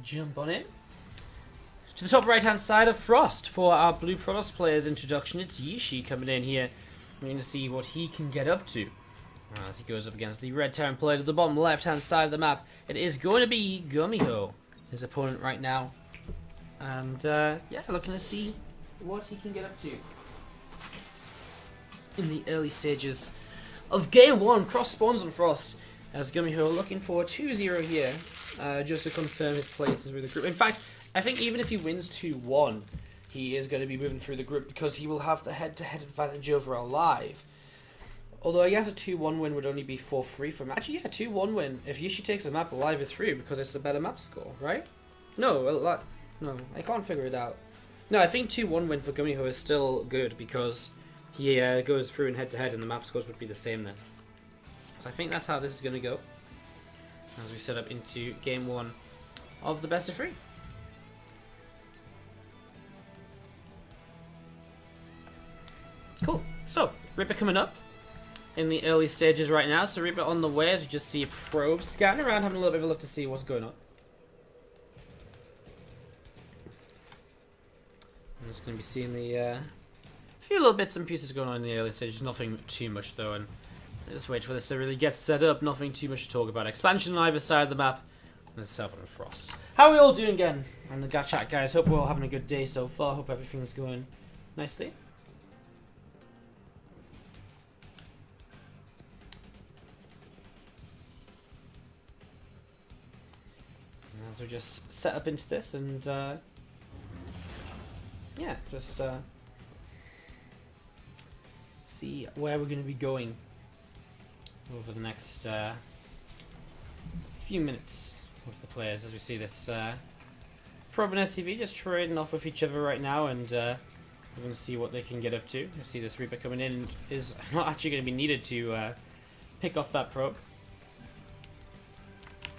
jump on in. To the top right-hand side of Frost for our Blue Protoss player's introduction. It's Jieshi coming in here. We're going to see what he can get up to as he goes up against the Red Terran player to the bottom left-hand side of the map. It is going to be GuMiho, his opponent right now. And, yeah, looking to see what he can get up to in the early stages of Game 1. Cross spawns on Frost as GuMiho looking for 2-0 here, just to confirm his place through the group. In fact, I think even if he wins 2-1, he is going to be moving through the group because he will have the head-to-head advantage over Alive. Although I guess a 2-1 win would only be 4-3 for him. Actually, yeah, 2-1 win. If Jieshi takes a map, Alive is through because it's a better map score, right? No, no, I can't figure it out. No, I think 2-1 win for GuMiho is still good because he goes through in head-to-head and the map scores would be the same then. So I think that's how this is going to go as we set up into Game 1 of the best of 3. Cool. So, Reaper coming up in the early stages right now. So Reaper on the way as we just see a probe scanning around, having a little bit of a look to see what's going on. I'm just going to be seeing the few little bits and pieces going on in the early stages. Nothing too much though, and just wait for this to really get set up. Nothing too much to talk about. Expansion on either side of the map. Let's have on Frost. How are we all doing again? And the chat guys. Hope we're all having a good day so far. Hope everything's going nicely. So just set up into this and yeah, just see where we're going to be going over the next few minutes with the players as we see this Probe and SCV just trading off with each other right now, and we're going to see what they can get up to. You see this Reaper coming in is not actually going to be needed to pick off that probe.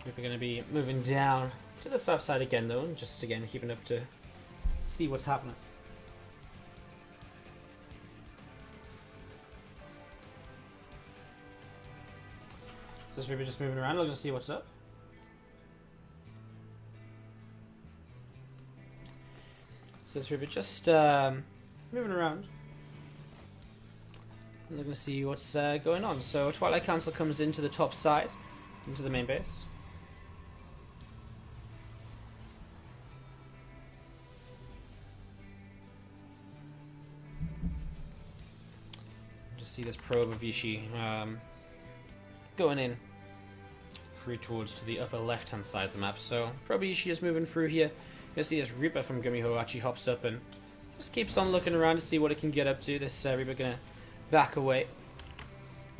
Reaper going to be moving down to the south side again though, and just again keeping up to see what's happening. So this Reaper just moving around, looking to see what's up. So this Reaper just moving around, looking to see what's going on. So Twilight Council comes into the top side, into the main base. See this probe of Jieshi going in through towards to the upper left hand side of the map. So probe Jieshi is moving through here. You see this Reaper from GuMiho actually hops up and just keeps on looking around to see what it can get up to. This Reaper gonna back away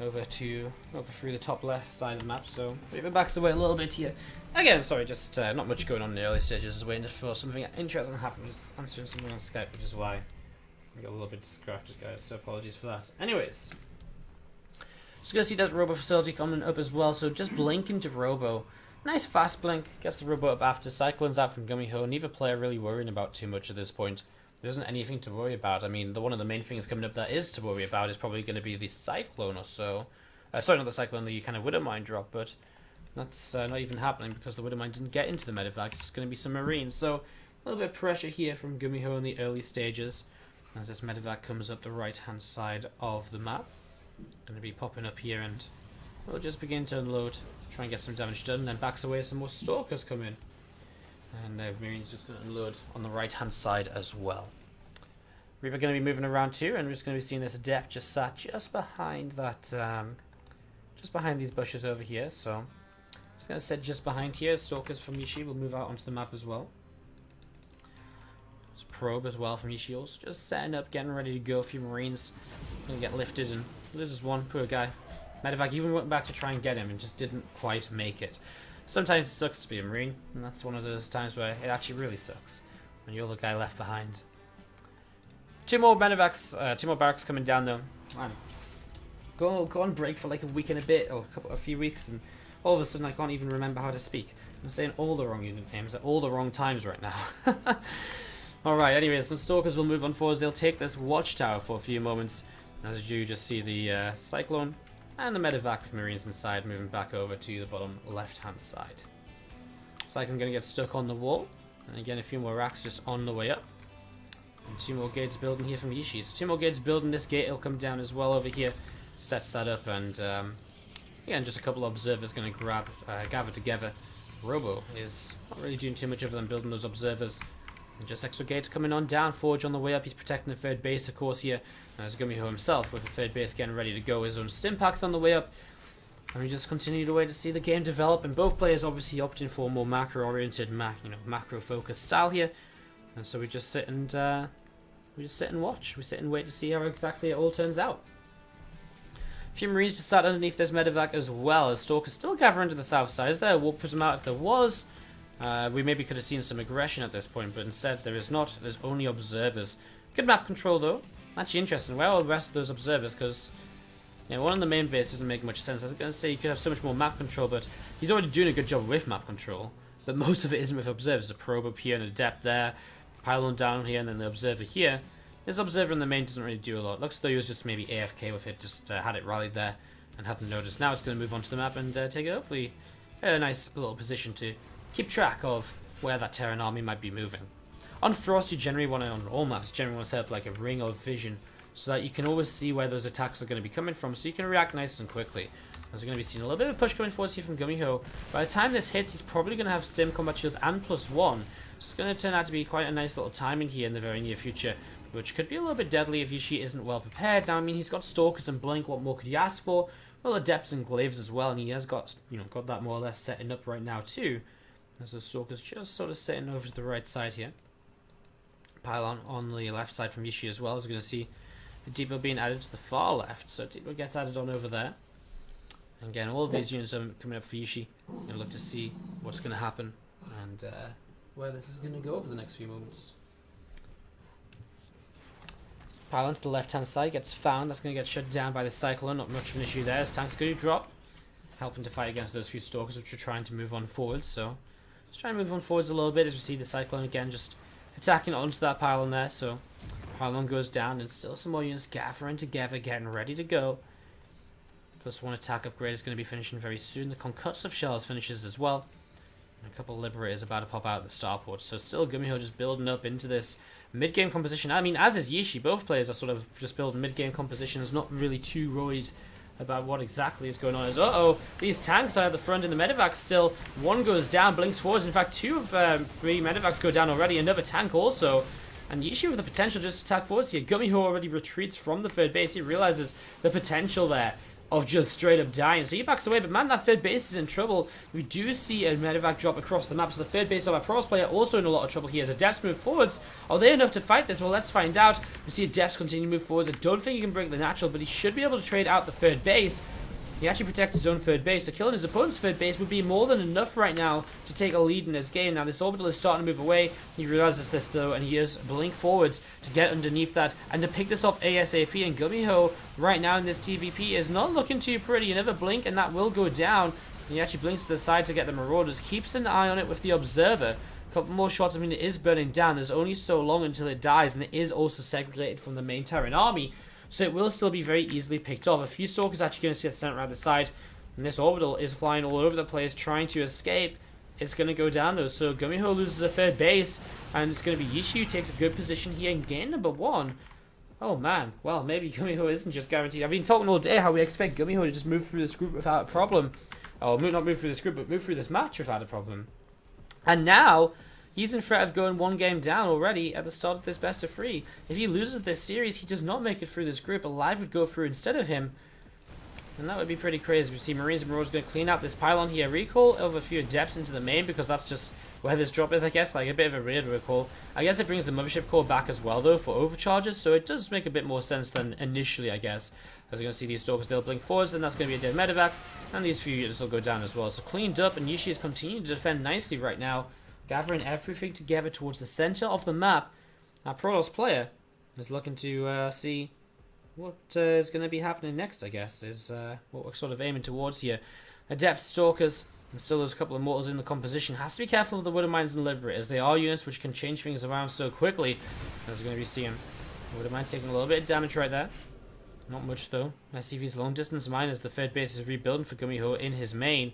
over through the top left side of the map. So Reaper backs away a little bit here. Again, sorry, just not much going on in the early stages. Just waiting for something interesting to happen. Just answering something on Skype, which is why I got a little bit distracted, guys, so apologies for that. Anyways, just gonna see that Robo facility coming up as well, so just blink into Robo. Nice fast blink, gets the Robo up after. Cyclone's out from GuMiho. Neither player really worrying about too much at this point. There isn't anything to worry about. I mean, one of the main things coming up that is to worry about is probably going to be the Cyclone or so. Sorry, not the Cyclone, the kind of Widowmine drop, but that's not even happening because the Widowmine didn't get into the medevac. It's going to be some Marines, so a little bit of pressure here from GuMiho in the early stages. As this medevac comes up the right-hand side of the map. Going to be popping up here and we'll just begin to unload, try and get some damage done, and then backs away, some more Stalkers come in. And the Marines just going to unload on the right-hand side as well. Reaper going to be moving around too, and we're just going to be seeing this Adept just sat just behind that, just behind these bushes over here. So, just going to sit just behind here. Stalkers from Jieshi will move out onto the map as well. Probe as well from Jieshi, also just setting up, getting ready to go. A few Marines gonna get lifted and loses one, poor guy. Medevac even went back to try and get him and just didn't quite make it. Sometimes it sucks to be a Marine, and that's one of those times where it actually really sucks when you're the guy left behind. Two more barracks coming down though. Man, go on break for like a week and a bit, or a few weeks, and all of a sudden I can't even remember how to speak. I'm saying all the wrong unit names at all the wrong times right now. Alright, anyways, some Stalkers will move on forwards. They'll take this watchtower for a few moments. As you just see the Cyclone and the medevac with Marines inside moving back over to the bottom left-hand side. Cyclone going to get stuck on the wall. And again, a few more racks just on the way up. And 2 more gates building here from Jieshi. So 2 more gates building. This gate will come down as well over here. Sets that up. And again, just a couple of observers going to gather together. Robo is not really doing too much other than building those observers. And just extra gates coming on down. Forge on the way up. He's protecting the third base, of course, here. As GuMiho himself with the third base getting ready to go. His own Stimpaks on the way up. And we just continue to wait to see the game develop. And both players obviously opting for a more macro-oriented, macro-focused style here. And so we just sit and watch. We sit and wait to see how exactly it all turns out. A few Marines just sat underneath this medevac as well, as Stalkers still gathering to the south side. Is there a warp prism out? If there was, we maybe could have seen some aggression at this point, but instead there is not. There's only observers. Good map control though. Actually interesting. Where are the rest of those observers? Because one on the main base doesn't make much sense. I was going to say you could have so much more map control, but he's already doing a good job with map control. But most of it isn't with observers. A probe up here and a depth there. Pylon down here and then the observer here. This observer in the main doesn't really do a lot. Looks as though he was just maybe AFK with it, just had it rallied there and hadn't noticed. Now it's going to move onto the map and take it hopefully a nice little position to keep track of where that Terran army might be moving. On Frost, you generally want to, on all maps, generally want to set up like a ring of vision so that you can always see where those attacks are going to be coming from, so you can react nice and quickly. As we're going to be seeing a little bit of a push coming forwards here from GuMiho. By the time this hits, he's probably going to have Stim combat shields and +1. So it's going to turn out to be quite a nice little timing here in the very near future, which could be a little bit deadly if Jieshi isn't well prepared. Now, I mean, he's got Stalkers and Blink. What more could he ask for? Well, Adepts and Glaives as well, and he has got, got that more or less setting up right now too. As the Stalkers just sort of sitting over to the right side here. Pylon on the left side from Jieshi as well. As we're going to see the depot being added to the far left, so depot gets added on over there. And again, all of these units are coming up for Jieshi. Going to look to see what's going to happen and where this is going to go over the next few moments. Pylon to the left-hand side gets found. That's going to get shut down by the Cyclone. Not much of an issue there. As tanks going to drop, helping to fight against those few Stalkers, which are trying to move on forwards. So let's try and move on forwards a little bit as we see the Cyclone again just attacking onto that Pylon there. So Pylon goes down and still some more units gathering together, getting ready to go. +1 attack upgrade is going to be finishing very soon. The Concussive Shells finishes as well. And a couple of Liberators about to pop out of the starport. So still GuMiho just building up into this mid-game composition. I mean, as is Jieshi, both players are sort of just building mid-game compositions, not really too worried about what exactly is going on. As these tanks are at the front in the medevac still. One goes down, blinks forwards. In fact, 2 of 3 medevacs go down already. Another tank also. And Jieshi with the potential just to attack forwards here. GuMiho already retreats from the third base. He realizes the potential there of just straight up dying. So he backs away, but man, that third base is in trouble. We do see a medevac drop across the map, so the third base of our Pros player also in a lot of trouble here. As Adepts move forwards, are they enough to fight this? Well, let's find out. We see Adepts continue to move forwards. I don't think he can break the natural, but he should be able to trade out the third base. He actually protects his own third base, so killing his opponent's third base would be more than enough right now to take a lead in this game. Now, this orbital is starting to move away. He realizes this, though, and he is blink forwards to get underneath that and to pick this off ASAP. And GuMiho, right now in this TvP, is not looking too pretty. Another blink, and that will go down. And he actually blinks to the side to get the Marauders. Keeps an eye on it with the Observer. A couple more shots. I mean, it is burning down. There's only so long until it dies, and it is also segregated from the main Terran army. So it will still be very easily picked off. A few Stalkers actually going to get sent around the side. And this orbital is flying all over the place, trying to escape. It's going to go down though. So GuMiho loses a third base. And it's going to be Jieshi who takes a good position here and gain number 1. Oh man. Well, maybe GuMiho isn't just guaranteed. I've been talking all day how we expect GuMiho to just move through this group without a problem. Oh, not move through this group, but move through this match without a problem. And now he's in threat of going 1 game down already at the start of this best of 3. If he loses this series, he does not make it through this group. Alive would go through instead of him. And that would be pretty crazy. We see Marines and Marauders going to clean out this pylon here. Recall of a few Adepts into the main because that's just where this drop is, I guess. Like a bit of a weird recall. I guess it brings the Mothership core back as well, though, for overcharges. So it does make a bit more sense than initially, I guess. As we're going to see these Stalkers, they'll blink forwards, and that's going to be a dead medevac. And these few units will go down as well. So cleaned up, and Jieshi is continuing to defend nicely right now. Gathering everything together towards the center of the map. Our Protoss player is looking to see what is going to be happening next, I guess, is what we're sort of aiming towards here. Adept Stalkers, and still there's a couple of Mortals in the composition. Has to be careful of the Widow Mines and Liberators. They are units which can change things around so quickly. As we're going to be seeing Widow Mine taking a little bit of damage right there. Not much though. SCV's long distance mine as the third base is rebuilding for GuMiho in his main.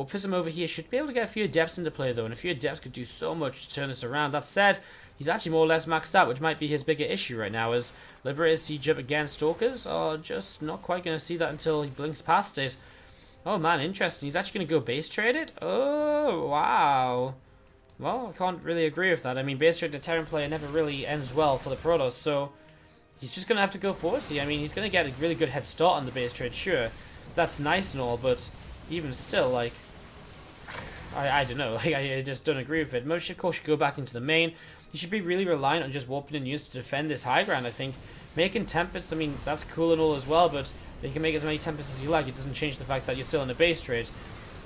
Warpism over here should be able to get a few Adepts into play, though, and a few Adepts could do so much to turn this around. That said, he's actually more or less maxed out, which might be his bigger issue right now, as Liberators siege up against Stalkers are just not quite going to see that until he blinks past it. Oh man, interesting. He's actually going to go base trade it? Oh, wow. Well, I can't really agree with that. I mean, base trade to Terran player never really ends well for the Protoss, so he's just going to have to go forward here. I mean, he's going to get a really good head start on the base trade, sure. That's nice and all, but even still, like, I don't know. Like, I just don't agree with it. Most, of course, should go back into the main. He should be really reliant on just warping in units to defend this high ground, I think. Making Tempests, I mean, that's cool and all as well, but you can make as many Tempests as you like. It doesn't change the fact that you're still in the base trade.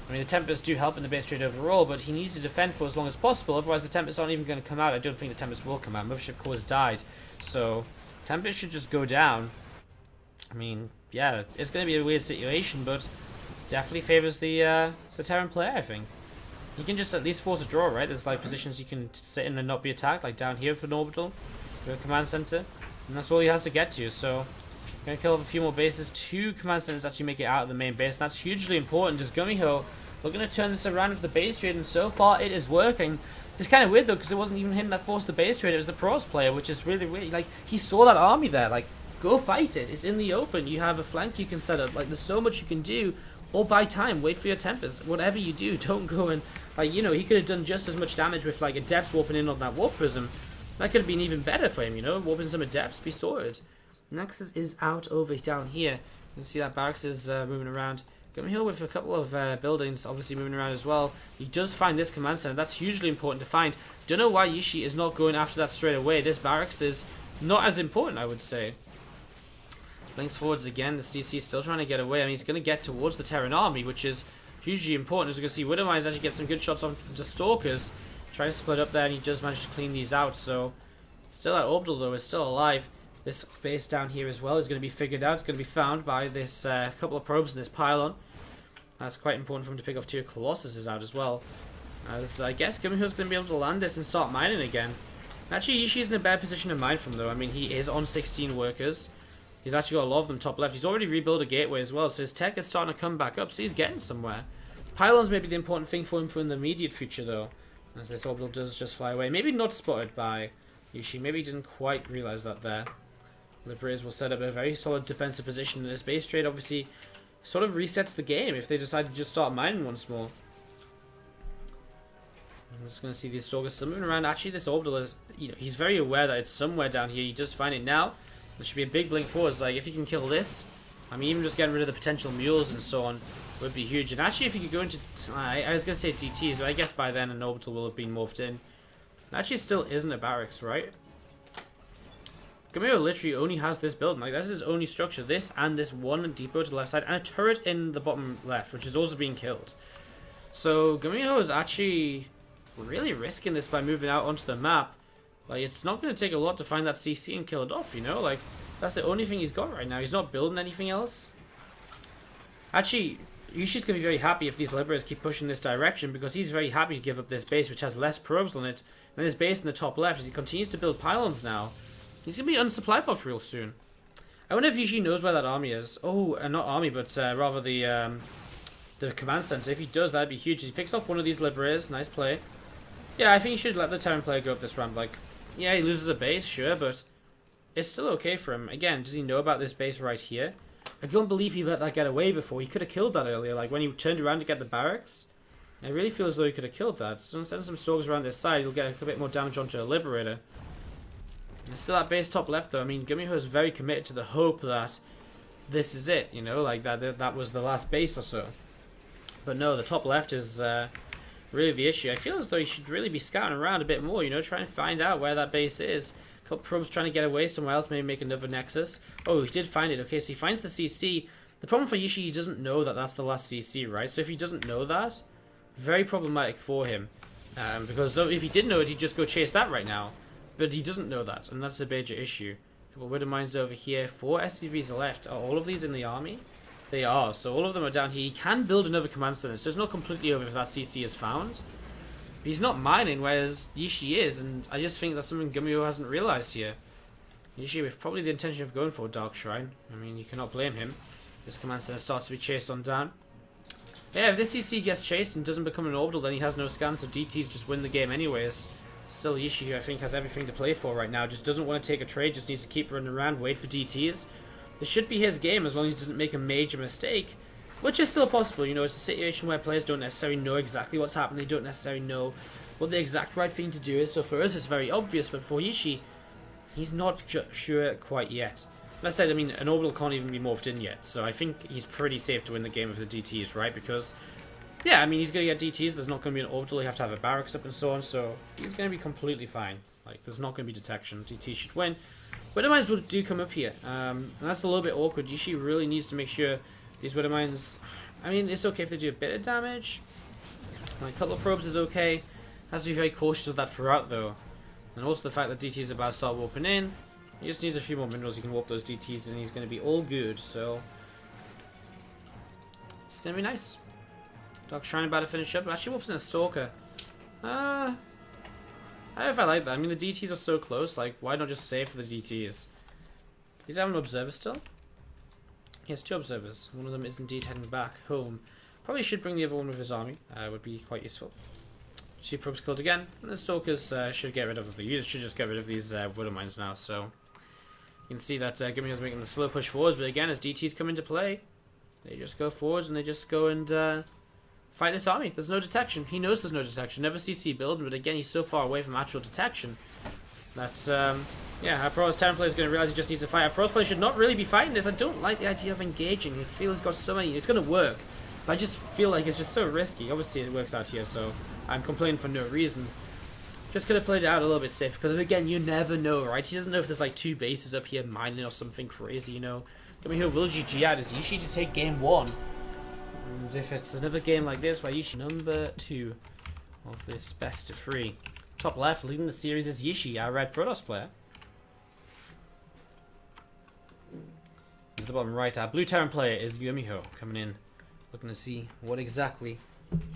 I mean, the Tempests do help in the base trade overall, but he needs to defend for as long as possible. Otherwise, the Tempests aren't even going to come out. I don't think the Tempests will come out. Mothership Core has died. So, Tempests should just go down. I mean, yeah, it's going to be a weird situation, but definitely favors the Terran player, I think. You can just at least force a draw, right? There's like positions you can sit in and not be attacked, like down here for an orbital, for a command center, and that's all he has to get to. So, gonna kill off a few more bases. 2 command centers actually make it out of the main base, and that's hugely important. Just GuMiho, we're gonna turn this around with the base trade, and so far it is working. It's kind of weird though, because it wasn't even him that forced the base trade; it was the Protoss player, which is really weird. Like, he saw that army there, like, go fight it. It's in the open. You have a flank you can set up. Like, there's so much you can do. Or buy time, wait for your Tempest. Whatever you do, don't go and, like, you know, he could have done just as much damage with, like, Adepts warping in on that Warp Prism. That could have been even better for him, you know, warping some Adepts, be sorted. Nexus is out over down here. You can see that Barracks is moving around. GuMiho with a couple of buildings, obviously moving around as well. He does find this command center. That's hugely important to find. Don't know why Jieshi is not going after that straight away. This Barracks is not as important, I would say. Blinks forwards again. The CC still trying to get away. I mean, he's going to get towards the Terran army, which is hugely important. As you can see, Widowmines actually get some good shots on the Stalkers. Trying to split up there, and he does manage to clean these out. So, still at Orbital, though, is still alive. This base down here as well is going to be figured out. It's going to be found by this couple of probes in this pylon. That's quite important for him to pick off 2 Colossuses out as well. As I guess GuMiho's going to be able to land this and start mining again. Actually, Yishi's in a bad position to mine from, though. I mean, he is on 16 workers. He's actually got a lot of them top left. He's already rebuilt a gateway as well, so his tech is starting to come back up, so he's getting somewhere. Pylons may be the important thing for him for in the immediate future, though, as this orbital does just fly away. Maybe not spotted by Jieshi. Maybe he didn't quite realize that there. Liberators will set up a very solid defensive position, and this base trade obviously sort of resets the game if they decide to just start mining once more. I'm just going to see these Stalkers still moving around. Actually, this orbital is, you know, he's very aware that it's somewhere down here. He does find it now. There should be a big blink forwards. Like, if he can kill this, I mean, even just getting rid of the potential mules and so on would be huge. And actually, if he could go into, I was going to say TTs, but I guess by then an orbital will have been morphed in. Actually, still isn't a barracks, right? GuMiho literally only has this building. Like, that's his only structure. This and this one depot to the left side, and a turret in the bottom left, which is also being killed. So GuMiho is actually really risking this by moving out onto the map. Like, it's not going to take a lot to find that CC and kill it off, you know? Like, that's the only thing he's got right now. He's not building anything else. Actually, Yushi's going to be very happy if these Liberators keep pushing this direction, because he's very happy to give up this base, which has less probes on it, and his base in the top left, as he continues to build pylons now. He's going to be unsupply popped real soon. I wonder if Yushi knows where that army is. Oh, not army, but rather the command center. If he does, that'd be huge. He picks off one of these Liberators. Nice play. Yeah, I think he should let the Terran player go up this ramp. Like, yeah, he loses a base, sure, but it's still okay for him. Again, does he know about this base right here? I can't believe he let that get away before. He could have killed that earlier, like when he turned around to get the barracks. I really feel as though he could have killed that. So send some Stalkers around this side, he'll get a bit more damage onto a Liberator. And still that base top left, though. I mean, GuMiho is very committed to the hope that this is it, you know, like that was the last base or so. But no, the top left is really the issue. I feel as though he should really be scouting around a bit more, you know, try and find out where that base is. A couple probes trying to get away somewhere else, maybe make another nexus. Oh, he did find it. Okay, so he finds the CC. The problem for Jieshi, he doesn't know that that's the last CC, right? So if he doesn't know that, very problematic for him. Because if he did know it, he'd just go chase that right now. But he doesn't know that, and that's a major issue. A couple of Widow Mines over here. 4 SCVs left. Are all of these in the army? They are, so all of them are down here. He can build another command center, so it's not completely over if that CC is found. But he's not mining, whereas Jieshi is, and I just think that's something GuMiho hasn't realized here. Jieshi with probably the intention of going for a Dark Shrine. I mean, you cannot blame him. This command center starts to be chased on down. Yeah, if this CC gets chased and doesn't become an orbital, then he has no scan, so DTs just win the game anyways. Still, Jieshi, I think, has everything to play for right now. Just doesn't want to take a trade, just needs to keep running around, wait for DTs. This should be his game as long as he doesn't make a major mistake, which is still possible. You know, it's a situation where players don't necessarily know exactly what's happening. They don't necessarily know what the exact right thing to do is. So for us, it's very obvious, but for Jieshi, he's not sure quite yet. That said, I mean, an orbital can't even be morphed in yet, so I think he's pretty safe to win the game with the DTs, right? Because, yeah, I mean, he's going to get DTs, there's not going to be an orbital, you have to have a barracks up and so on, so he's going to be completely fine. Like, there's not going to be detection, DT should win. Widow Mines do come up here, and that's a little bit awkward. Jieshi really needs to make sure these Widow Mines, I mean, it's okay if they do a bit of damage. Like, a couple of probes is okay. Has to be very cautious of that throughout, though. And also the fact that DT is about to start warping in. He just needs a few more minerals, he can warp those DTs and he's going to be all good, so it's going to be nice. Dark Shrine about to finish up, actually warps in a Stalker. I don't know if I like that. I mean, the DTs are so close, like, why not just save for the DTs? He's having an Observer still? He has 2 Observers. One of them is indeed heading back home. Probably should bring the other one with his army, would be quite useful. 2 probes killed again, and the Stalkers should get rid of the units, should just get rid of these Widow Mines now, so you can see that GuMiho's making the slow push forwards, but again, as DTs come into play, they just go forwards and they just go and fight this army. There's no detection. He knows there's no detection. Never CC build, but again, he's so far away from actual detection that, yeah, our Pro's Terran player is going to realize he just needs to fight. Our Pro's player should not really be fighting this. I don't like the idea of engaging. I feel he's got so many. It's going to work, but I just feel like it's just so risky. Obviously, it works out here, so I'm complaining for no reason. Just could have played it out a little bit safe, because again, you never know, right? He doesn't know if there's like 2 bases up here mining or something crazy, you know. GuMiho will GG out as Jieshi to take game 1. And if it's another game like this, where Jieshi number 2 of this best of 3. Top left, leading the series is Jieshi, our red Protoss player. At the bottom right, our blue Terran player is GuMiho, coming in, looking to see what exactly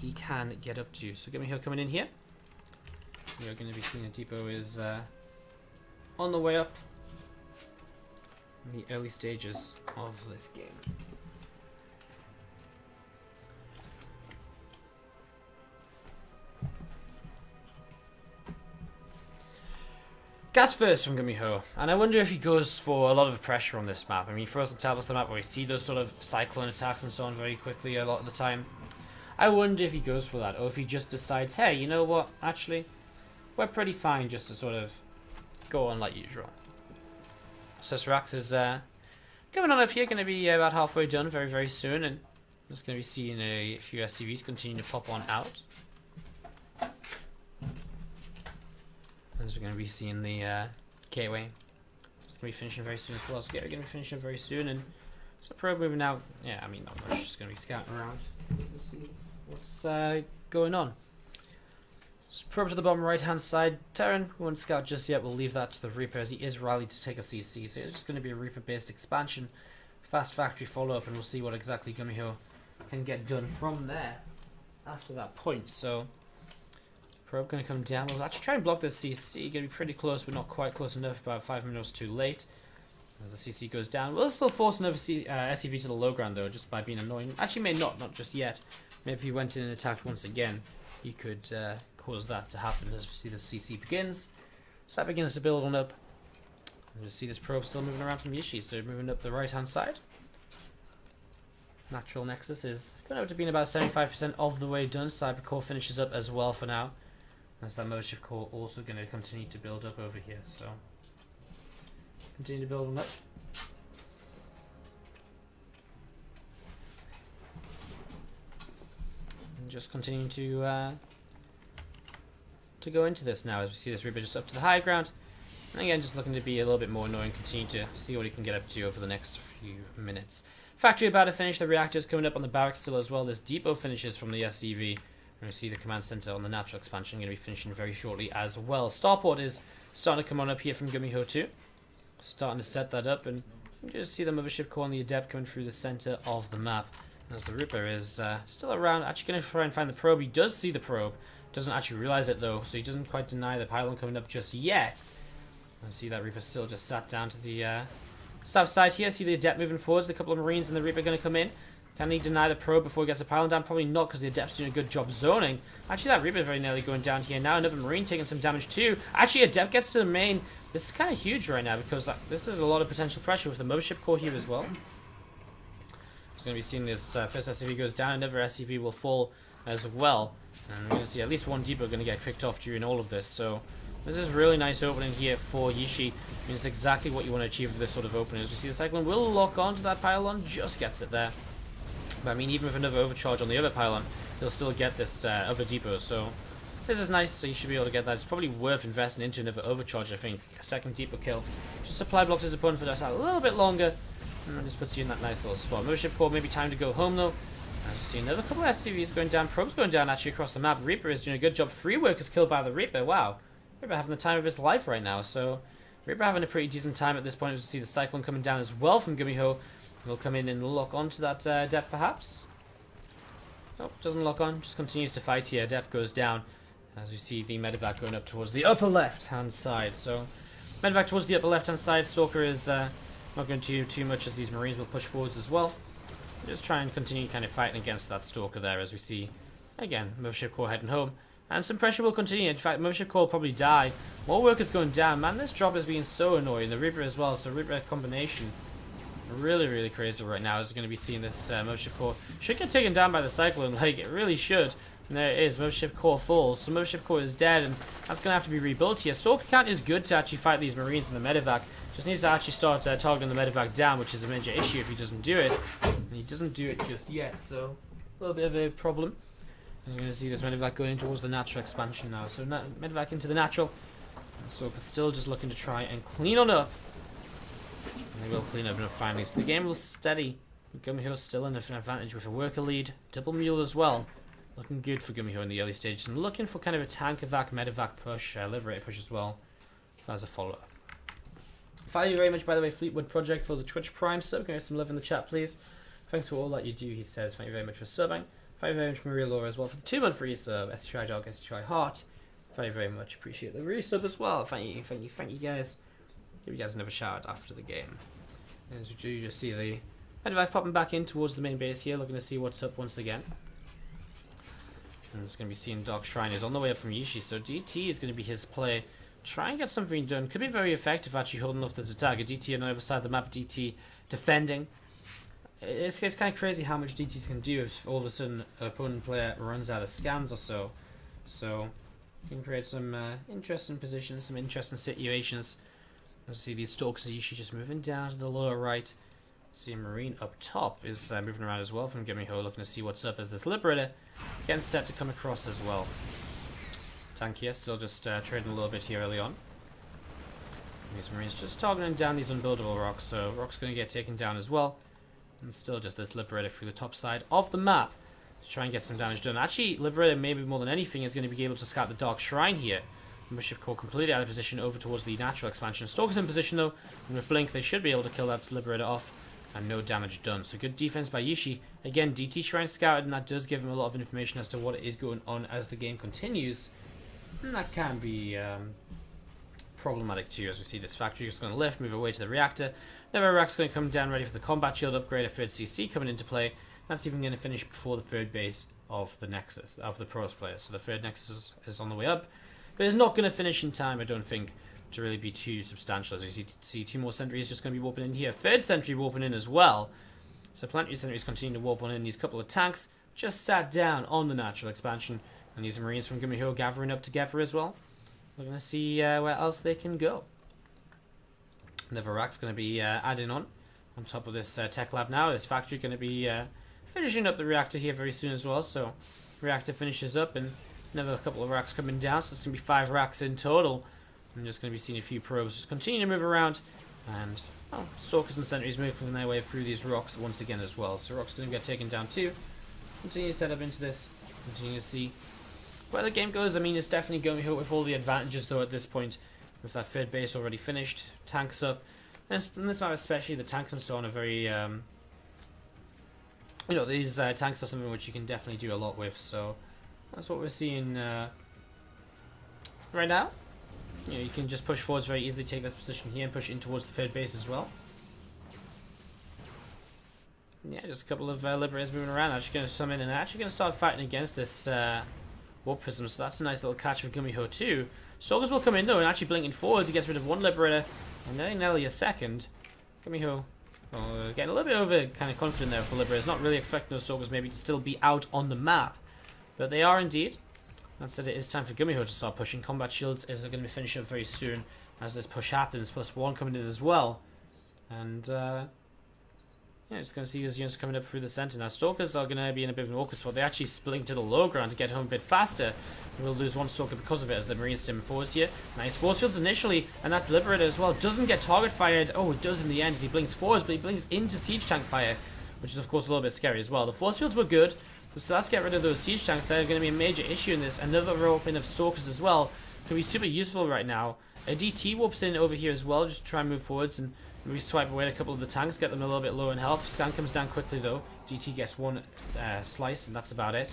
he can get up to. So GuMiho coming in here. We are going to be seeing a depot is on the way up in the early stages of this game. Gas first from GuMiho, and I wonder if he goes for a lot of pressure on this map. I mean, for us on tablets, the map where we see those sort of cyclone attacks and so on very quickly a lot of the time. I wonder if he goes for that, or if he just decides, hey, you know what, actually, we're pretty fine just to sort of go on like usual. Sesrax is coming on up here, going to be about halfway done very, very soon, and just going to be seeing a few SCVs continue to pop on out. As we're going to be seeing the gateway. It's going to be finishing very soon as well, so gateway going to be finishing very soon, and so probe moving out. Yeah, I mean, not much, just going to be scouting around. We'll see what's going on. Just probe to the bottom right hand side. Terran won't scout just yet, we'll leave that to the Reaper as he is rallied to take a CC, so it's just going to be a Reaper based expansion. Fast factory follow up, and we'll see what exactly GuMiho can get done from there after that point. So probe going to come down. We'll actually try and block this CC. Going to be pretty close, but not quite close enough. About 5 minutes too late. As the CC goes down, we'll still force another SCV to the low ground though, just by being annoying. Actually, may not just yet. Maybe if he went in and attacked once again, he could cause that to happen. As we see the CC begins, so that begins to build on up. And you see this probe still moving around from Jieshi, so moving up the right hand side. Natural Nexus is going to be about 75% of the way done. Cyber Core finishes up as well for now. As that Mothership Core also going to continue to build up over here, so continue to build on up. And just continuing to go into this now as we see this Reaper just up to the high ground. And again, just looking to be a little bit more annoying, continue to see what he can get up to over the next few minutes. Factory about to finish, the reactors coming up on the barracks still as well. This depot finishes from the SCV. We're going to see the command center on the natural expansion going to be finishing very shortly as well. Starport is starting to come on up here from GuMiho too. Starting to set that up, and you just see the Mothership Core and the Adept coming through the center of the map. As the Reaper is still around, actually going to try and find the probe. He does see the probe, doesn't actually realize it though, so he doesn't quite deny the pylon coming up just yet. And see that Reaper still just sat down to the south side here. See the Adept moving forwards, a couple of Marines and the Reaper going to come in. Can he deny the probe before he gets the pylon down? Probably not, because the Adept's doing a good job zoning. Actually, that Reaper very nearly going down here. Now another Marine taking some damage too. Actually, Adept gets to the main. This is kind of huge right now, because this is a lot of potential pressure with the Mothership Core here as well. It's going to be seeing this first SCV goes down, another SCV will fall as well. And we're going to see at least one depot going to get picked off during all of this. So this is really nice opening here for Jieshi. I mean, it's exactly what you want to achieve with this sort of opening. As we see, the Cyclone will lock onto that pylon, just gets it there. But I mean, even with another overcharge on the other pylon, he'll still get this other depot. So this is nice, so you should be able to get that. It's probably worth investing into another overcharge, I think. A second depot kill. Just supply blocks his opponent for that a little bit longer. And just puts you in that nice little spot. Mothership Core, maybe time to go home though. As you see, another couple of SCVs going down. Probes going down actually across the map. Reaper is doing a good job. Free work is killed by the Reaper. Wow. Reaper having the time of his life right now. So Reaper having a pretty decent time at this point. As you see the Cyclone coming down as well from GuMiho. Will come in and lock onto that Adept perhaps. Nope, doesn't lock on. Just continues to fight here. Adept goes down. As you see the Medevac going up towards the upper left-hand side. So Medevac towards the upper left-hand side. Stalker is not going to do too much, as these Marines will push forwards as well. Just try and continue kind of fighting against that Stalker there, as we see, again, Mothership Core heading home. And some pressure will continue. In fact, Mothership Core will probably die. More work is going down. Man, this drop is being so annoying. The Reaper as well, so Reaper combination. Really crazy right now, as we're going to be seeing this Mothership Core. Should get taken down by the Cyclone, like, it really should. And there it is, Mothership Core falls. So Mothership Core is dead, and that's going to have to be rebuilt here. Stalker count is good to actually fight these Marines in the Medevac. Just needs to actually start targeting the Medevac down, which is a major issue if he doesn't do it. And he doesn't do it just yet, so a little bit of a problem. And you're going to see this Medevac going in towards the natural expansion now. So Medevac into the natural. And Stalker's still just looking to try and clean on up. And they will clean up finally. So the game will steady. GuMiho still in an advantage with a worker lead. Double mule as well. Looking good for GuMiho in the early stages. And looking for kind of a tank evac, Medevac push, Liberator push as well. As a follow-up. Thank you very much, by the way, Fleetwood Project, for the Twitch Prime sub. Give me some love in the chat, please. Thanks for all that you do, he says. Thank you very much for subbing. Thank you very much, Maria Laura, as well, for the 2-month free sub. STI Dog, STI Heart. Thank you very much. Appreciate the resub as well. Thank you, guys. Give you guys another shout out after the game. As you just see the Medevac popping back in towards the main base here, looking to see what's up once again. And it's going to be seeing Dark Shrine is on the way up from Jieshi, so DT is going to be his play. Try and get something done. Could be very effective actually holding off this attack. A DT on the other side of the map, DT defending. It's kind of crazy how much DTs can do if all of a sudden an opponent player runs out of scans or so. So you can create some interesting positions, some interesting situations. Let's see these Stalkers are usually just moving down to the lower right. See a Marine up top is moving around as well from GuMiho, looking to see what's up as this Liberator getting set to come across as well. Tank here, still just trading a little bit here early on. These Marines just targeting down these unbuildable rocks, so rocks going to get taken down as well. And still just this Liberator through the top side of the map to try and get some damage done. Actually, Liberator, maybe more than anything, is going to be able to scout the Dark Shrine here. Mothership Core completely out of position over towards the natural expansion. Stalker's in position though, and with Blink they should be able to kill that Liberator off. And no damage done. So good defense by Jieshi. Again, DT Shrine scouted, and that does give him a lot of information as to what is going on as the game continues. And that can be problematic too, as we see this factory just going to lift, move away to the reactor. Another rack's going to come down ready for the combat shield upgrade, a third CC coming into play. That's even going to finish before the third base of the Nexus, of the Pros players. So the third Nexus is on the way up. But it's not going to finish in time, I don't think, to really be too substantial. As you see 2 more sentries just going to be warping in here. Third sentry warping in as well. So plenty of sentries continue to warp on in. These couple of tanks just sat down on the natural expansion. And these Marines from GuMiho gathering up together as well. We're going to see where else they can go. Another rack's going to be adding on top of this tech lab now. This factory going to be finishing up the reactor here very soon as well. So reactor finishes up and another couple of racks coming down. So it's going to be 5 racks in total. I'm just going to be seeing a few probes just continue to move around. And Stalkers and sentries moving their way through these rocks once again as well. So rocks going to get taken down too. Continue to set up into this. Continue to see where the game goes. I mean, it's definitely GuMiho with all the advantages though at this point, with that third base already finished, tanks up. And in this map especially, the tanks and so on are very, these tanks are something which you can definitely do a lot with. So that's what we're seeing right now. You can just push forwards very easily, take this position here and push in towards the third base as well. yeah, just a couple of Liberators moving around. Actually going to summon and actually going to start fighting against this Warp Prism. So that's a nice little catch for GuMiho too. Stalkers will come in though and actually blinking forward to get rid of one Liberator and then nearly a second. GuMiho getting a little bit over kind of confident there for the Liberators. Not really expecting those Stalkers maybe to still be out on the map. But they are indeed. That said, it is time for GuMiho to start pushing. Combat Shields is going to be finished up very soon as this push happens. +1 coming in as well. And yeah, just going to see these units coming up through the center. Now, Stalkers are going to be in a bit of an awkward spot. They actually splitting to the low ground to get home a bit faster. We'll lose one Stalker because of it as the Marines stim forwards here. Nice force fields initially, and that Liberator as well doesn't get target fired. Oh, it does in the end as he blinks forwards, but he blinks into siege tank fire, which is of course a little bit scary as well. The force fields were good, so let's get rid of those siege tanks. They're going to be a major issue in this. Another rope in of Stalkers as well can be super useful right now. A DT warps in over here as well, just to try and move forwards and maybe swipe away a couple of the tanks, get them a little bit low in health. Scan comes down quickly though. DT gets one slice, and that's about it.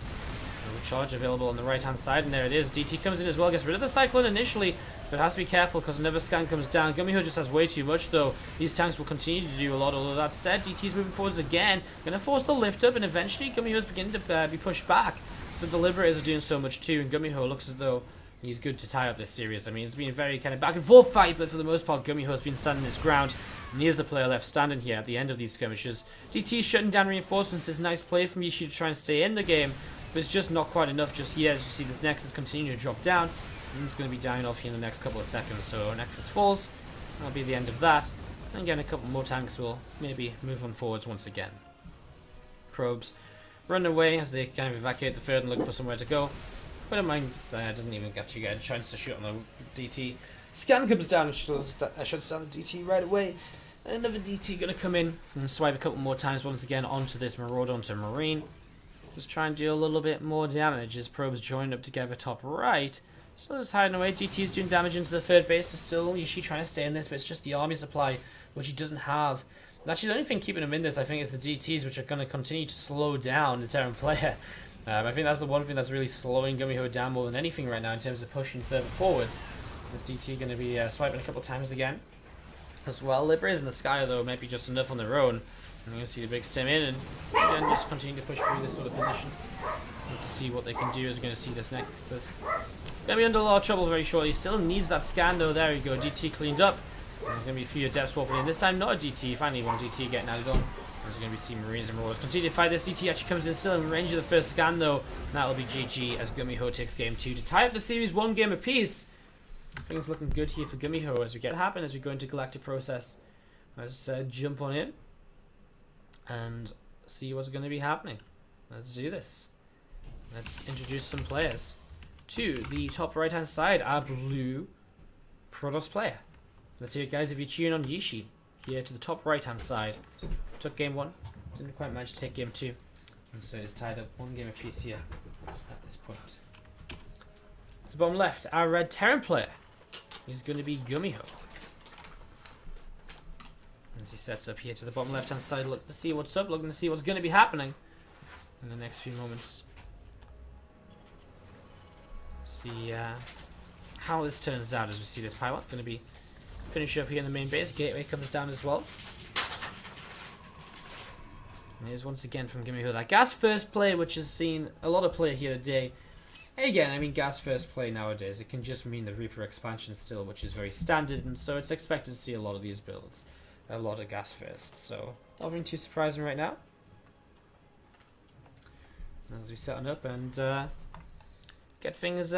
Charge available on the right hand side, and there it is. DT comes in as well, gets rid of the Cyclone initially, but has to be careful because another scan comes down. GuMiho just has way too much though. These tanks will continue to do a lot, although that said, DT's moving forwards again. Gonna force the lift up, and eventually GuMiho's beginning to be pushed back. But the Liberators are doing so much too, and GuMiho looks as though he's good to tie up this series. I mean, it's been a very kind of back and forth fight, but for the most part, GuMiho has been standing his ground. And he is the player left standing here at the end of these skirmishes. DT shutting down reinforcements is nice play from Jieshi to try and stay in the game, but it's just not quite enough just yet. As you see, this Nexus continuing to drop down, and it's going to be dying off here in the next couple of seconds. So Nexus falls, that'll be the end of that. And again, a couple more tanks will maybe move on forwards once again. Probes run away as they kind of evacuate the field and look for somewhere to go. But don't mind, doesn't even get a chance to shoot on the DT. Scan comes down and I should start the DT right away. And another DT going to come in and swipe a couple more times once again onto this Marauder, onto Marine. Just try and do a little bit more damage as probes join up together top right. Still just hiding away. DT's doing damage into the third base. So still Jieshi trying to stay in this, but it's just the army supply, which he doesn't have. And actually, the only thing keeping him in this, I think, is the DTs, which are going to continue to slow down the Terran player. I think that's the one thing that's really slowing GuMiho down more than anything right now in terms of pushing further forwards. This DT going to be swiping a couple times again as well. Liberators in the sky, though, might be just enough on their own. And you're going to see the big stem in and again just continue to push through this sort of position. And to see what they can do as we're going to see this Nexus. Going to be under a lot of trouble very shortly. Still needs that scan, though. There we go. DT cleaned up. There's going to be a few adepts swapping in. This time, not a DT. Finally, one DT getting added on. There's going to be Sea Marines and Marauders. Continue to fight this. DT actually comes in still in range of the first scan, though. And that'll be GG as GuMiho takes game 2 to tie up the series 1 game apiece. Things looking good here for GuMiho as we get happen as we go into Galactic Process. Let's jump on in and see what's going to be happening. Let's do this. Let's introduce some players. To the top right hand side, our blue Protoss player. Let's hear it, guys. If you tune on Jieshi here to the top right hand side. Took game 1, didn't quite manage to take game 2, and so it's tied up 1 game apiece here at this point. To the bottom left, our red Terran player is going to be GuMiho. As he sets up here to the bottom left hand side, look to see what's up, looking to see what's going to be happening in the next few moments. See how this turns out as we see this pilot going to be finish up here in the main base. Gateway comes down as well. And here's once again from GuMiho that gas first play, which has seen a lot of play here today. Again, I mean, gas first play nowadays, it can just mean the Reaper expansion still, which is very standard, and so it's expected to see a lot of these builds. A lot of gas first, so nothing too surprising right now. As we set up and get things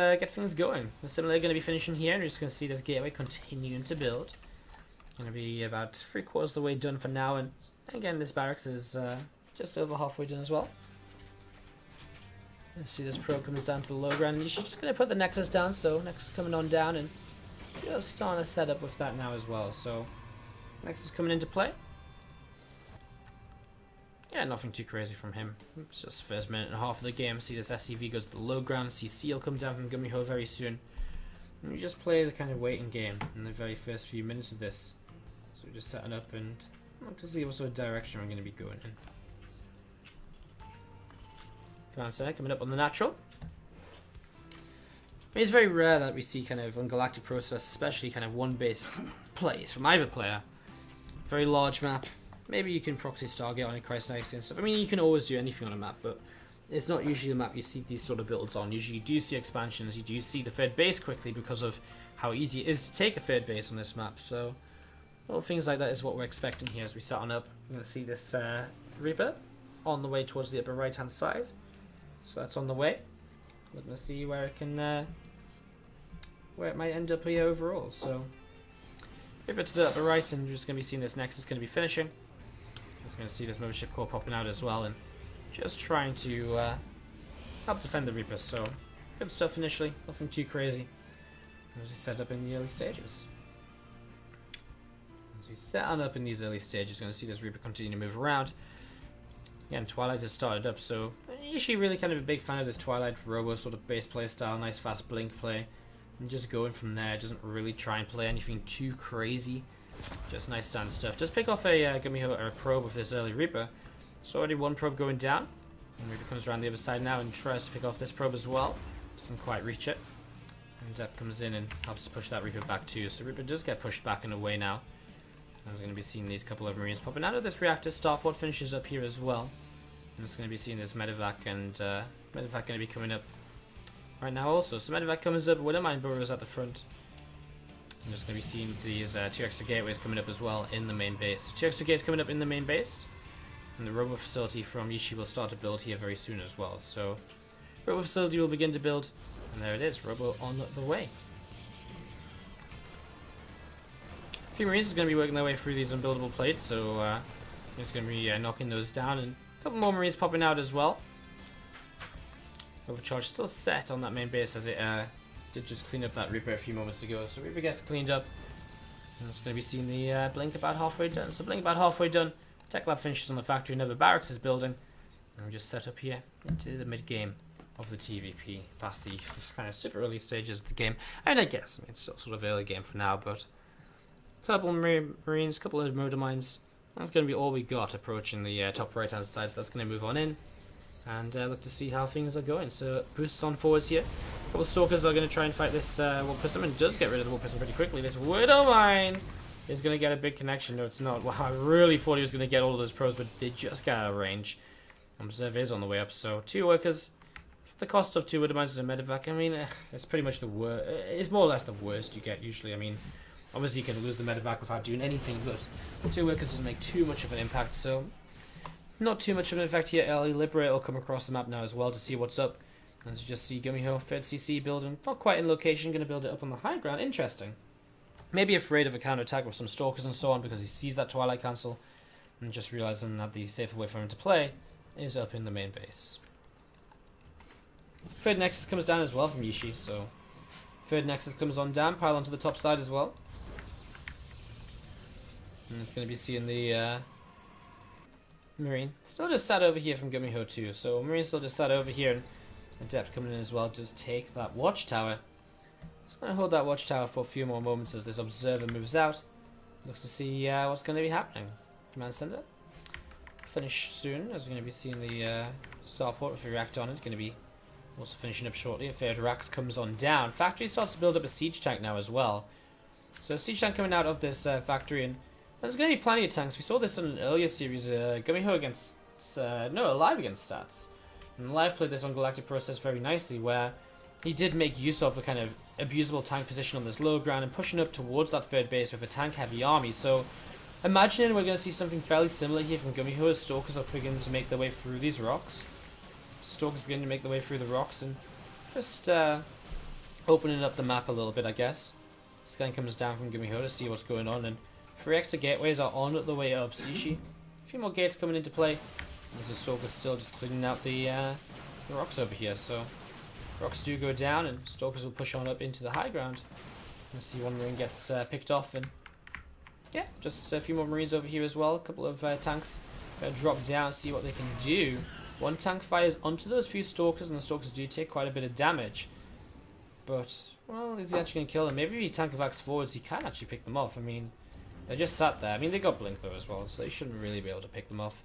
going. We're similarly going to be finishing here, and you're just going to see this gateway continuing to build. Going to be about 3/4 of the way done for now, and again, this barracks is just over halfway done as well. Let's see, this probe comes down to the low ground. You're just going to put the Nexus down, so Nexus coming on down, and just starting to set up with that now as well. So, Nexus coming into play. Yeah, nothing too crazy from him. It's just first minute and a half of the game. See, this SCV goes to the low ground. See, Seal come down from GuMiho very soon. And we just play the kind of waiting game in the very first few minutes of this. So we're just setting up and look to see what sort of direction we're going to be going in. Command Center coming up on the natural. It's very rare that we see kind of on Galactic Process, especially kind of one base plays from either player. Very large map, maybe you can proxy Stargate on a Christ Knights and stuff. I mean, you can always do anything on a map, but it's not usually the map you see these sort of builds on. Usually you do see expansions, you do see the third base quickly because of how easy it is to take a third base on this map. So, little things like that is what we're expecting here as we set on up. We're going to see this Reaper on the way towards the upper right hand side. So that's on the way. Looking to see where it can, where it might end up here overall. So, Reaper to the upper right, and you're just going to be seeing this Nexus going to be finishing. Just going to see this Mothership Core popping out as well, and just trying to help defend the Reaper. So, good stuff initially, nothing too crazy. As we set up in the early stages. As we set on up in these early stages, going to see this Reaper continue to move around. Again, Twilight has started up, so Jieshi really kind of a big fan of this Twilight Robo sort of base play style, nice fast blink play. And just going from there, doesn't really try and play anything too crazy. Just nice standard stuff. Just pick off a GuMiho or a probe with this early Reaper. So already one probe going down. And Reaper comes around the other side now and tries to pick off this probe as well. Doesn't quite reach it. And Dep comes in and helps to push that Reaper back too. So Reaper does get pushed back in a way now. And we're going to be seeing these couple of Marines popping out of this reactor. Starport finishes up here as well. And it's going to be seeing this Medevac, and Medevac going to be coming up right now also. So Medevac comes up, Widowmine burrows at the front. I'm just going to be seeing these 2 extra gateways coming up as well in the main base. So 2 extra gates coming up in the main base. And the Robo facility from Jieshi will start to build here very soon as well. So Robo facility will begin to build. And there it is, Robo on the way. A few Marines is going to be working their way through these unbuildable plates. So just going to be knocking those down. And a couple more Marines popping out as well. Overcharge still set on that main base as it did just clean up that Reaper a few moments ago. So Reaper gets cleaned up. And it's going to be seeing the blink about halfway done. So blink about halfway done. Tech Lab finishes on the factory. Another barracks is building. And we just set up here into the mid game of the TvP. Past the kind of super early stages of the game. And I guess it's still sort of early game for now. But a couple of Marines, a couple of motor mines. That's going to be all we got approaching the top right hand side. So that's going to move on in. And look to see how things are going. So boosts on forwards here. A couple of Stalkers are going to try and fight this Warp Prism, and does get rid of the Warp Prism pretty quickly. This Widow Mine is going to get a big connection. No, it's not. Wow, I really thought he was going to get all of those probes, but they just got out of range. Observe is on the way up. So 2 workers. For the cost of 2 Widow Mines and a Medevac, I mean, it's pretty much the worst. It's more or less the worst you get usually. I mean, obviously you can lose the Medevac without doing anything, but 2 workers doesn't make too much of an impact. So not too much of an effect here. Early Liberator will come across the map now as well to see what's up. As you just see GuMiho, 3rd CC building. Not quite in location, going to build it up on the high ground. Interesting. Maybe afraid of a counterattack with some Stalkers and so on because he sees that Twilight Cancel. And just realizing that the safer way for him to play is up in the main base. 3rd Nexus comes down as well from Jieshi. So 3rd Nexus comes on down, pile onto the top side as well. And it's going to be seeing the Marine. Still just sat over here from GuMiho too. So Marine still just sat over here, and Adept coming in as well. Just take that watchtower. Just going to hold that watchtower for a few more moments as this Observer moves out. Looks to see what's going to be happening. Command Center. Finish soon, as we're going to be seeing the Starport with a reactor on it. Going to be also finishing up shortly. A 3rd Rax comes on down. Factory starts to build up a siege tank now as well. So siege tank coming out of this factory, and there's going to be plenty of tanks. We saw this in an earlier series, GuMiho against, Alive against Stats. And Alive played this on Galactic Process very nicely, where he did make use of the kind of abusable tank position on this low ground and pushing up towards that 3rd base with a tank-heavy army. So, imagining we're going to see something fairly similar here from GuMiho as Stalkers are beginning to make their way through these rocks. Stalkers beginning to make their way through the rocks and just opening up the map a little bit, I guess. Scan comes down from GuMiho to see what's going on, and 3 extra gateways are on the way up. Jieshi, a few more gates coming into play. There's a Stalker still just cleaning out the rocks over here. So rocks do go down, and Stalkers will push on up into the high ground. You see one Marine gets picked off, and yeah, just a few more Marines over here as well. A couple of tanks drop down, see what they can do. One tank fires onto those few Stalkers, and the Stalkers do take quite a bit of damage. But, well, is he actually going to kill them? Maybe if he tank evacs forwards, he can actually pick them off. I mean, they just sat there. I mean, they got blink though as well, so they shouldn't really be able to pick them off.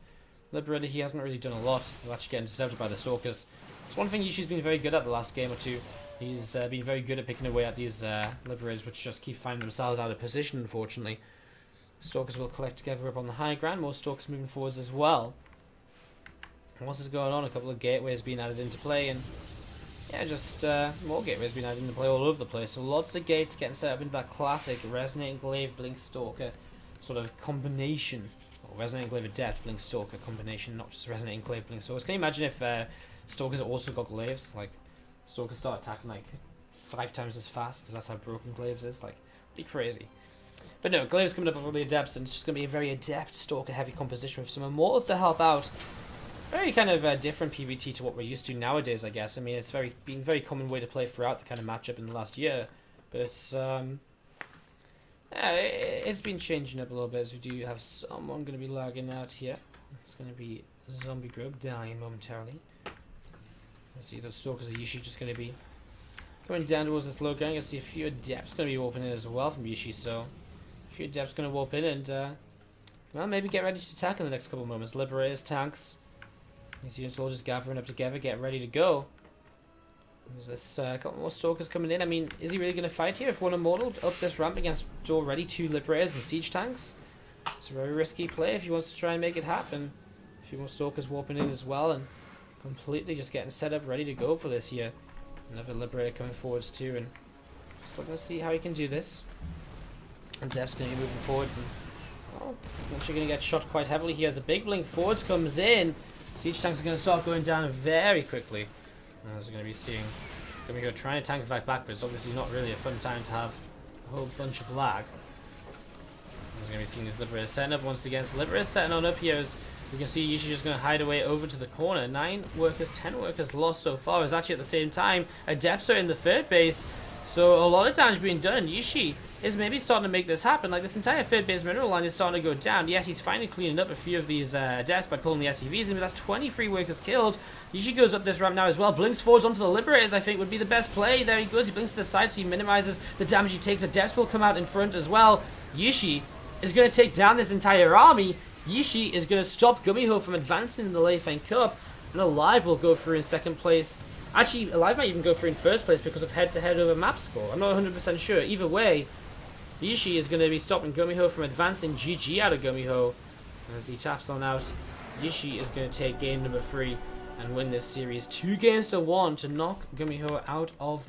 Liberator, he hasn't really done a lot. He'll actually get intercepted by the Stalkers. It's one thing Yishi's been very good at the last game or two. He's been very good at picking away at these Liberators, which just keep finding themselves out of position, unfortunately. Stalkers will collect together up on the high ground. More Stalkers moving forwards as well. What's is going on? A couple of gateways being added into play, and yeah, just more gateways being added into play all over the place. So lots of gates getting set up into that classic Resonating Glaive Blink Stalker sort of combination. Or Resonating Glaive Adept Blink Stalker combination, not just Resonating Glaive Blink Stalkers. Can you imagine if Stalkers also got glaives? Like, Stalkers start attacking like 5 times as fast, because that's how broken glaives is. Like, be crazy. But no, glaives coming up with all the adepts, and it's just going to be a very adept Stalker heavy composition with some immortals to help out. Very kind of different PvT to what we're used to nowadays, I guess. I mean, it's been a very common way to play throughout the kind of matchup in the last year. But it's, yeah, it's been changing up a little bit, as we do have someone going to be lagging out here. It's going to be Zombie Grove dying momentarily. Let's see, those Stalkers of Jieshi just going to be coming down towards this low ground. I see a few Adepts going to be warping in as well from Jieshi, so a few Adepts going to warp in and, well, maybe get ready to attack in the next couple of moments. Liberators, tanks. You see us all just gathering up together, get ready to go. There's this couple more Stalkers coming in. I mean, is he really going to fight here? If one Immortal up this ramp against already 2 Liberators and Siege Tanks? It's a very risky play if he wants to try and make it happen. A few more Stalkers warping in as well and completely just getting set up, ready to go for this here. Another Liberator coming forwards too, and just looking to see how he can do this. And Dep's going to be moving forwards, and well, actually going to get shot quite heavily here as the big blink forwards comes in. Siege tanks are going to start going down very quickly. As we're going to be seeing GuMiho trying to tank fight back, but it's obviously not really a fun time to have a whole bunch of lag. We're going to be seeing these Liberators setting up once again. So Liberators setting on up here as we can see Jieshi just going to hide away over to the corner. 9 workers, 10 workers lost so far. As actually at the same time, Adepts are in the third base. So a lot of damage being done. Jieshi is maybe starting to make this happen. Like, this entire third base mineral line is starting to go down. Yes, he's finally cleaning up a few of these Adepts by pulling the SCVs in, but that's 23 workers killed. Jieshi goes up this ramp now as well. Blinks forwards onto the Liberators, I think, would be the best play. There he goes. He blinks to the side, so he minimizes the damage he takes. Adepts will come out in front as well. Jieshi is going to take down this entire army. Jieshi is going to stop GuMiho from advancing in the Leifeng Cup, and Alive will go through in second place. Actually, Alive might even go through in first place because of head-to-head over map score. I'm not 100% sure. Either way, Jieshi is going to be stopping GuMiho from advancing. GG out of GuMiho. As he taps on out, Jieshi is going to take game number 3 and win this series 2-1 to knock GuMiho out of